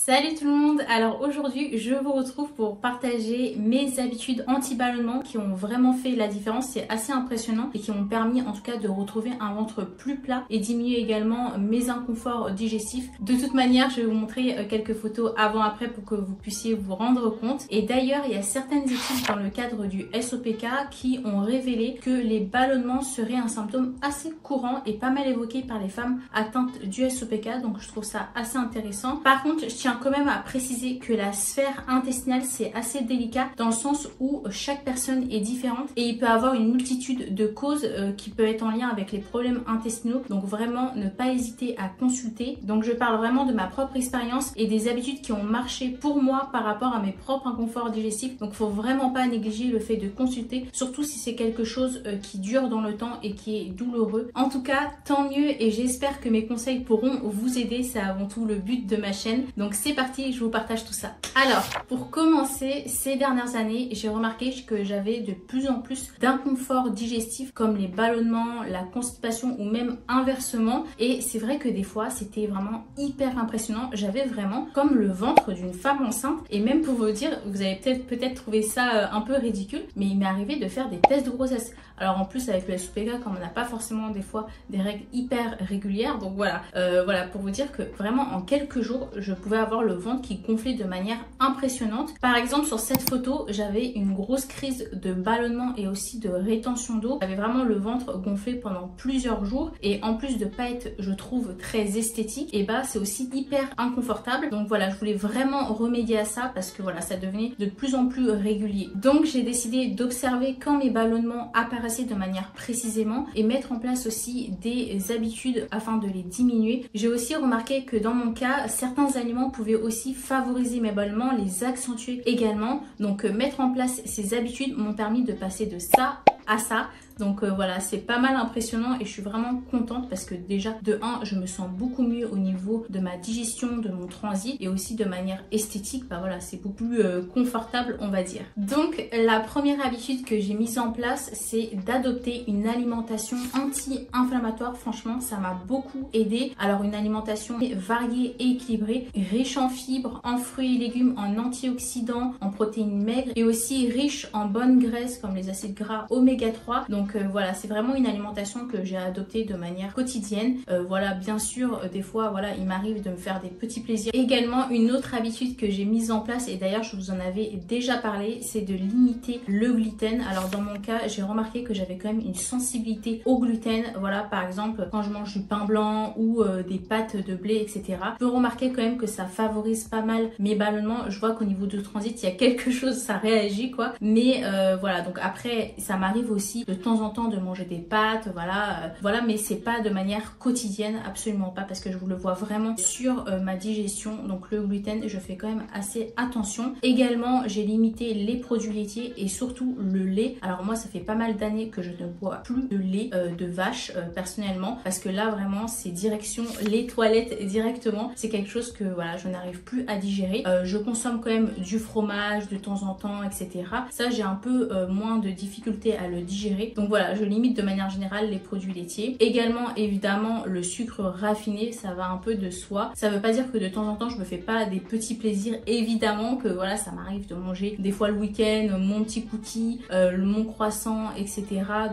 Salut tout le monde, alors aujourd'hui je vous retrouve pour partager mes habitudes anti-ballonnement qui ont vraiment fait la différence, c'est assez impressionnant et qui m'ont permis en tout cas de retrouver un ventre plus plat et diminuer également mes inconforts digestifs. De toute manière je vais vous montrer quelques photos avant-après pour que vous puissiez vous rendre compte. Et d'ailleurs il y a certaines études dans le cadre du SOPK qui ont révélé que les ballonnements seraient un symptôme assez courant et pas mal évoqué par les femmes atteintes du SOPK, donc je trouve ça assez intéressant. Par contre je tiens quand même à préciser que la sphère intestinale c'est assez délicat dans le sens où chaque personne est différente et il peut avoir une multitude de causes qui peuvent être en lien avec les problèmes intestinaux, donc vraiment ne pas hésiter à consulter. Donc je parle vraiment de ma propre expérience et des habitudes qui ont marché pour moi par rapport à mes propres inconforts digestifs, donc faut vraiment pas négliger le fait de consulter, surtout si c'est quelque chose qui dure dans le temps et qui est douloureux. En tout cas tant mieux et j'espère que mes conseils pourront vous aider, c'est avant tout le but de ma chaîne. Donc c'est parti, je vous partage tout ça. Alors, pour commencer, ces dernières années, j'ai remarqué que j'avais de plus en plus d'inconfort digestif comme les ballonnements, la constipation ou même inversement. Et c'est vrai que des fois, c'était vraiment hyper impressionnant. J'avais vraiment comme le ventre d'une femme enceinte. Et même pour vous dire, vous avez peut-être trouvé ça un peu ridicule, mais il m'est arrivé de faire des tests de grossesse. Alors en plus avec le SOPK, comme on n'a pas forcément des fois des règles hyper régulières, donc voilà, voilà pour vous dire que vraiment en quelques jours, je pouvais avoir le ventre qui gonflait de manière impressionnante. Par exemple sur cette photo, j'avais une grosse crise de ballonnement et aussi de rétention d'eau. J'avais vraiment le ventre gonflé pendant plusieurs jours et en plus de pas être, je trouve, très esthétique, et bah c'est aussi hyper inconfortable. Donc voilà, je voulais vraiment remédier à ça parce que voilà, ça devenait de plus en plus régulier. Donc j'ai décidé d'observer quand mes ballonnements apparaissaient de manière précisément et mettre en place aussi des habitudes afin de les diminuer. J'ai aussi remarqué que dans mon cas, certains aliments pouvaient aussi favoriser mes ballonnements, les accentuer également. Donc mettre en place ces habitudes m'ont permis de passer de ça à ça. Donc voilà, c'est pas mal impressionnant et je suis vraiment contente parce que déjà de 1, je me sens beaucoup mieux au niveau de ma digestion, de mon transit et aussi de manière esthétique, bah voilà, c'est beaucoup plus confortable on va dire. Donc la première habitude que j'ai mise en place, c'est d'adopter une alimentation anti-inflammatoire. Franchement, ça m'a beaucoup aidé. Alors une alimentation variée et équilibrée, riche en fibres, en fruits et légumes, en antioxydants, en protéines maigres et aussi riche en bonnes graisses comme les acides gras oméga 3. Donc voilà, c'est vraiment une alimentation que j'ai adoptée de manière quotidienne. Voilà, bien sûr, des fois, voilà, il m'arrive de me faire des petits plaisirs. Également, une autre habitude que j'ai mise en place, et d'ailleurs, je vous en avais déjà parlé, c'est de limiter le gluten. Alors, dans mon cas, j'ai remarqué que j'avais quand même une sensibilité au gluten. Voilà, par exemple, quand je mange du pain blanc ou des pâtes de blé, etc. Je peux remarquer quand même que ça favorise pas mal mes ballonnements. Je vois qu'au niveau du transit, il y a quelque chose, ça réagit, quoi. Mais voilà, donc après, ça m'arrive aussi de temps en temps de manger des pâtes, voilà, mais c'est pas de manière quotidienne, absolument pas, parce que je vous le vois vraiment sur ma digestion. Donc le gluten, je fais quand même assez attention. Également, j'ai limité les produits laitiers et surtout le lait. Alors moi, ça fait pas mal d'années que je ne bois plus de lait de vache personnellement, parce que là vraiment, c'est direction les toilettes directement. C'est quelque chose que voilà, je n'arrive plus à digérer. Je consomme quand même du fromage de temps en temps, etc. Ça, j'ai un peu moins de difficulté à le digérer. Donc voilà, je limite de manière générale les produits laitiers. Également, évidemment, le sucre raffiné, ça va un peu de soi. Ça veut pas dire que de temps en temps, je me fais pas des petits plaisirs. Évidemment que voilà, ça m'arrive de manger des fois le week-end, mon petit cookie, mon croissant, etc.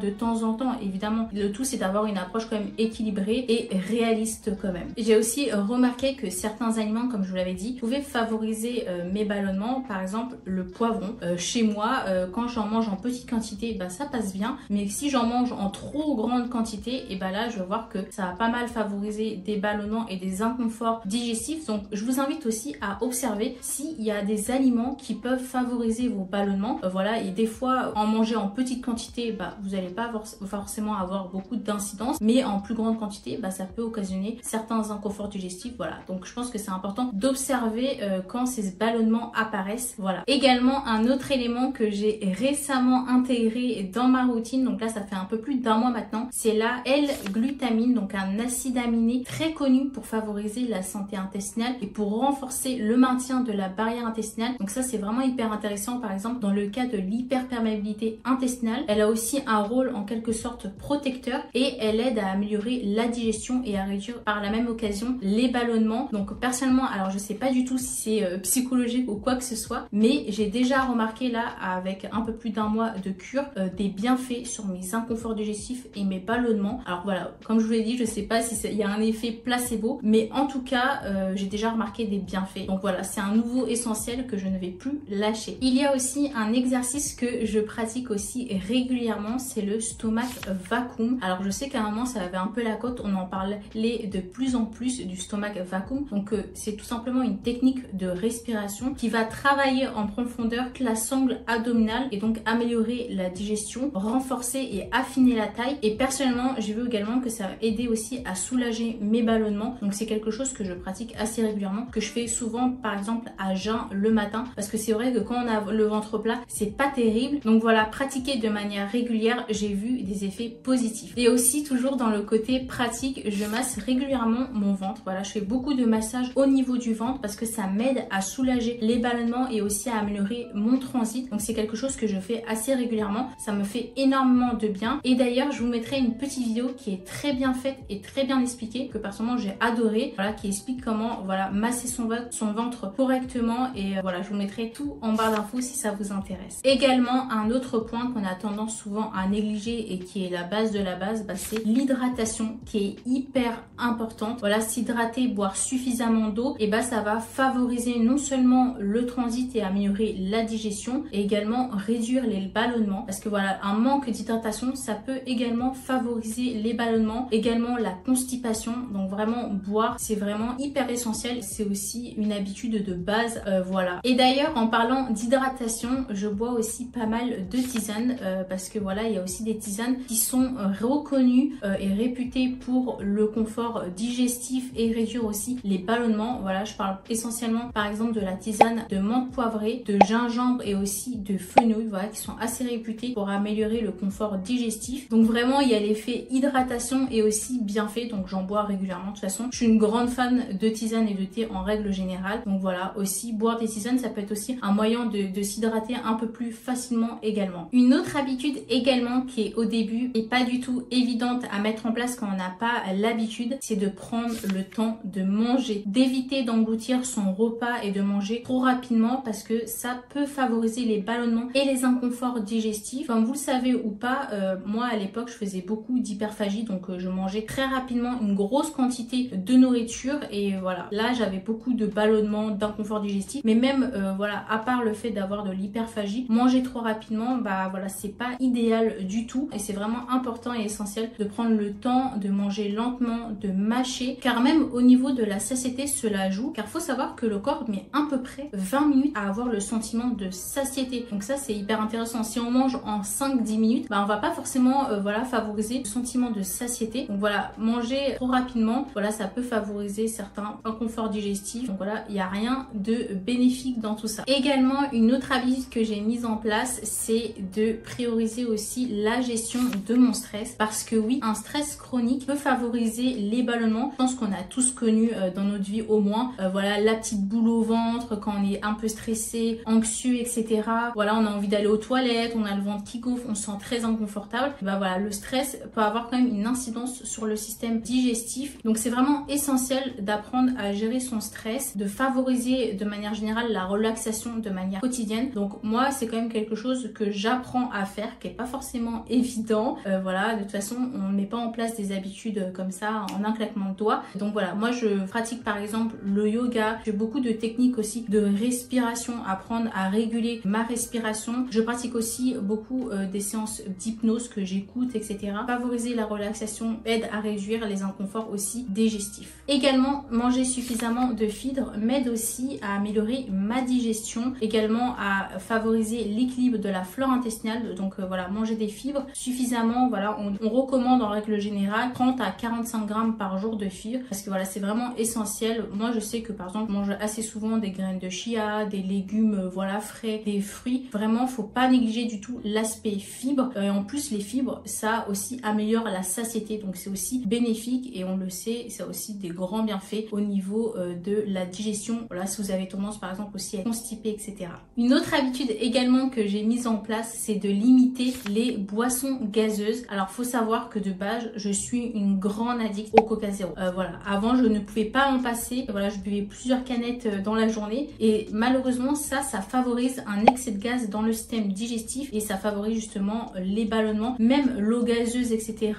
de temps en temps, évidemment. Le tout, c'est d'avoir une approche quand même équilibrée et réaliste quand même. J'ai aussi remarqué que certains aliments, comme je vous l'avais dit, pouvaient favoriser mes ballonnements. Par exemple, le poivron. Chez moi, quand j'en mange en petite quantité, bah ça passe bien. Mais si j'en mange en trop grande quantité, et bah là je vais voir que ça va pas mal favoriser des ballonnements et des inconforts digestifs. Donc je vous invite aussi à observer s'il y a des aliments qui peuvent favoriser vos ballonnements. Voilà, et des fois en manger en petite quantité, bah vous n'allez pas forcément avoir beaucoup d'incidence, mais en plus grande quantité, bah ça peut occasionner certains inconforts digestifs. Voilà, donc je pense que c'est important d'observer quand ces ballonnements apparaissent. Voilà. Également un autre élément que j'ai récemment intégré dans ma routine, donc là ça fait un peu plus d'1 mois maintenant, c'est la L-glutamine, donc un acide aminé très connu pour favoriser la santé intestinale et pour renforcer le maintien de la barrière intestinale. Donc ça c'est vraiment hyper intéressant, par exemple dans le cas de l'hyperperméabilité intestinale. Elle a aussi un rôle en quelque sorte protecteur et elle aide à améliorer la digestion et à réduire par la même occasion les ballonnements. Donc personnellement, alors je sais pas du tout si c'est psychologique ou quoi que ce soit, mais j'ai déjà remarqué là avec un peu plus d'1 mois de cure des bienfaits sur mes inconforts digestifs et mes ballonnements. Alors voilà, comme je vous l'ai dit, je sais pas si il y a un effet placebo, mais en tout cas j'ai déjà remarqué des bienfaits. Donc voilà, c'est un nouveau essentiel que je ne vais plus lâcher. Il y a aussi un exercice que je pratique aussi régulièrement, c'est le stomach vacuum. Alors je sais qu'à un moment ça avait un peu la cote, on en parlait de plus en plus du stomach vacuum. Donc c'est tout simplement une technique de respiration qui va travailler en profondeur la sangle abdominale et donc améliorer la digestion, renforcer et affiner la taille. Et personnellement j'ai vu également que ça va aider aussi à soulager mes ballonnements. Donc c'est quelque chose que je pratique assez régulièrement, que je fais souvent par exemple à jeun le matin, parce que c'est vrai que quand on a le ventre plat c'est pas terrible. Donc voilà, pratiquer de manière régulière, j'ai vu des effets positifs. Et aussi toujours dans le côté pratique, je masse régulièrement mon ventre. Voilà, je fais beaucoup de massages au niveau du ventre parce que ça m'aide à soulager les ballonnements et aussi à améliorer mon transit. Donc c'est quelque chose que je fais assez régulièrement, ça me fait énormément de bien. Et d'ailleurs je vous mettrai une petite vidéo qui est très bien faite et très bien expliquée, que personnellement j'ai adoré, voilà, qui explique comment voilà masser son ventre correctement. Et voilà, je vous mettrai tout en barre d'infos si ça vous intéresse. Également un autre point qu'on a tendance souvent à négliger et qui est la base de la base, c'est l'hydratation qui est hyper importante. Voilà, s'hydrater, boire suffisamment d'eau, et ça va favoriser non seulement le transit et améliorer la digestion, et également réduire les ballonnements, parce que voilà, un manque d'hydratation ça peut également favoriser les ballonnements, également la constipation. Donc vraiment boire c'est vraiment hyper essentiel, c'est aussi une habitude de base. Voilà. Et d'ailleurs en parlant d'hydratation, je bois aussi pas mal de tisanes parce que voilà, il y a aussi des tisanes qui sont reconnues et réputées pour le confort digestif et réduire aussi les ballonnements. Voilà, je parle essentiellement par exemple de la tisane de menthe poivrée, de gingembre et aussi de fenouil, voilà, qui sont assez réputées pour améliorer le confort digestif. Donc vraiment il y a l'effet hydratation et aussi bienfait, donc j'en bois régulièrement. De toute façon je suis une grande fan de tisane et de thé en règle générale. Donc voilà, aussi boire des tisanes ça peut être aussi un moyen de s'hydrater un peu plus facilement également. Une autre habitude également qui est au début et pas du tout évidente à mettre en place quand on n'a pas l'habitude, c'est de prendre le temps de manger, d'éviter d'engloutir son repas et de manger trop rapidement, parce que ça peut favoriser les ballonnements et les inconforts digestifs. Comme vous le savez ou pas, moi à l'époque je faisais beaucoup d'hyperphagie, donc je mangeais très rapidement une grosse quantité de nourriture et voilà, là j'avais beaucoup de ballonnements, d'inconfort digestif. Mais même voilà, à part le fait d'avoir de l'hyperphagie, manger trop rapidement, voilà, c'est pas idéal du tout, et c'est vraiment important et essentiel de prendre le temps de manger lentement, de mâcher, car même au niveau de la satiété cela joue, car faut savoir que le corps met à peu près 20 minutes à avoir le sentiment de satiété. Donc ça c'est hyper intéressant. Si on mange en 5-10 minutes, on va pas forcément voilà, favoriser le sentiment de satiété. Donc voilà, manger trop rapidement, voilà, ça peut favoriser certains inconforts digestifs. Donc voilà, il n'y a rien de bénéfique dans tout ça. Également, une autre habitude que j'ai mise en place, c'est de prioriser aussi la gestion de mon stress, parce que oui, un stress chronique peut favoriser les ballonnements. Je pense qu'on a tous connu dans notre vie au moins, voilà, la petite boule au ventre quand on est un peu stressé, anxieux, etc. Voilà, on a envie d'aller aux toilettes, on a le ventre qui gonfle, on se sent très inconfortable. Voilà, le stress peut avoir quand même une incidence sur le système digestif. Donc c'est vraiment essentiel d'apprendre à gérer son stress, de favoriser de manière générale la relaxation de manière quotidienne. Donc moi c'est quand même quelque chose que j'apprends à faire, qui est pas forcément évident. Voilà, de toute façon on ne met pas en place des habitudes comme ça en un claquement de doigts. Donc voilà, moi je pratique par exemple le yoga, j'ai beaucoup de techniques aussi de respiration, apprendre à réguler ma respiration. Je pratique aussi beaucoup des séances d'hypnose que j'écoute, etc. Favoriser la relaxation aide à réduire les inconforts aussi digestifs. Également, manger suffisamment de fibres m'aide aussi à améliorer ma digestion, également à favoriser l'équilibre de la flore intestinale. Donc voilà, manger des fibres suffisamment, voilà, on recommande en règle générale 30 à 45 grammes par jour de fibres, parce que voilà, c'est vraiment essentiel. Moi je sais que par exemple je mange assez souvent des graines de chia, des légumes voilà frais, des fruits. Vraiment faut pas négliger du tout l'aspect fibres. Et en plus les fibres, ça aussi améliore la satiété, donc c'est aussi bénéfique et on le sait, ça a aussi des grands bienfaits au niveau de la digestion. Voilà, si vous avez tendance par exemple aussi à être constipé, etc. Une autre habitude également que j'ai mise en place, c'est de limiter les boissons gazeuses. Alors faut savoir que de base, je suis une grande addict au Coca Zéro. Voilà, avant je ne pouvais pas en passer. Voilà, je buvais plusieurs canettes dans la journée et malheureusement ça favorise un excès de gaz dans le système digestif et ça favorise justement les ballonnements, même l'eau gazeuse, etc.,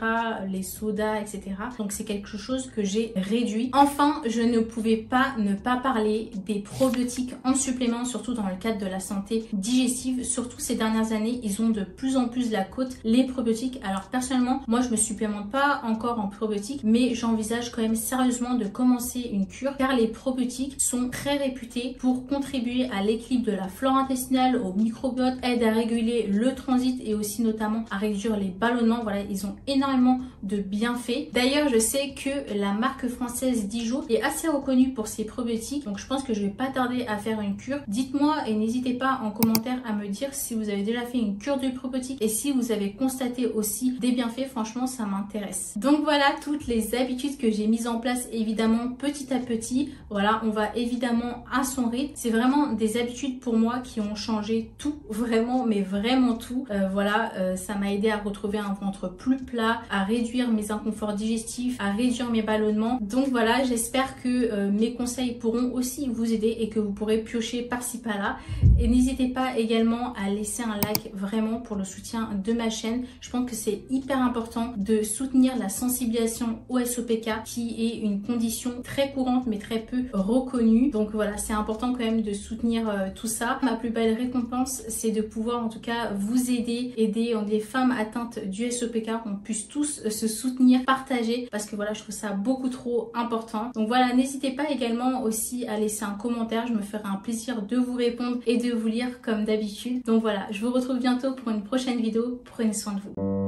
les sodas, etc. Donc c'est quelque chose que j'ai réduit. Enfin, je ne pouvais pas ne pas parler des probiotiques en supplément, surtout dans le cadre de la santé digestive. Surtout ces dernières années, ils ont de plus en plus la cote, les probiotiques. Alors personnellement, moi je me supplémente pas encore en probiotiques, mais j'envisage quand même sérieusement de commencer une cure car les probiotiques sont très réputés pour contribuer à l'équilibre de la flore intestinale, au microbiote, aident à réguler le transit et aussi notamment à réduire les ballonnements. Voilà, ils ont énormément de bienfaits. D'ailleurs, je sais que la marque française Dijon est assez reconnue pour ses probiotiques, donc je pense que je vais pas tarder à faire une cure. Dites-moi et n'hésitez pas en commentaire à me dire si vous avez déjà fait une cure de probiotiques et si vous avez constaté aussi des bienfaits. Franchement, ça m'intéresse. Donc voilà toutes les habitudes que j'ai mises en place évidemment petit à petit. Voilà, on va évidemment à son rythme. C'est vraiment des habitudes pour moi qui ont changé tout, vraiment, mais vraiment tout. Ça m'a aidé à retrouver un ventre plus plat, à réduire mes inconforts digestifs, à réduire mes ballonnements. Donc voilà, j'espère que mes conseils pourront aussi vous aider et que vous pourrez piocher par-ci par-là. Et n'hésitez pas également à laisser un like vraiment pour le soutien de ma chaîne. Je pense que c'est hyper important de soutenir la sensibilisation au SOPK qui est une condition très courante mais très peu reconnue. Donc voilà, c'est important quand même de soutenir tout ça. Ma plus belle récompense, c'est de pouvoir en tout cas vous aider des femmes atteintes du SOPK, qu'on puisse tous se soutenir, partager, parce que voilà, je trouve ça beaucoup trop important. Donc voilà, n'hésitez pas également aussi à laisser un commentaire, je me ferai un plaisir de vous répondre et de vous lire comme d'habitude. Donc voilà, je vous retrouve bientôt pour une prochaine vidéo. Prenez soin de vous.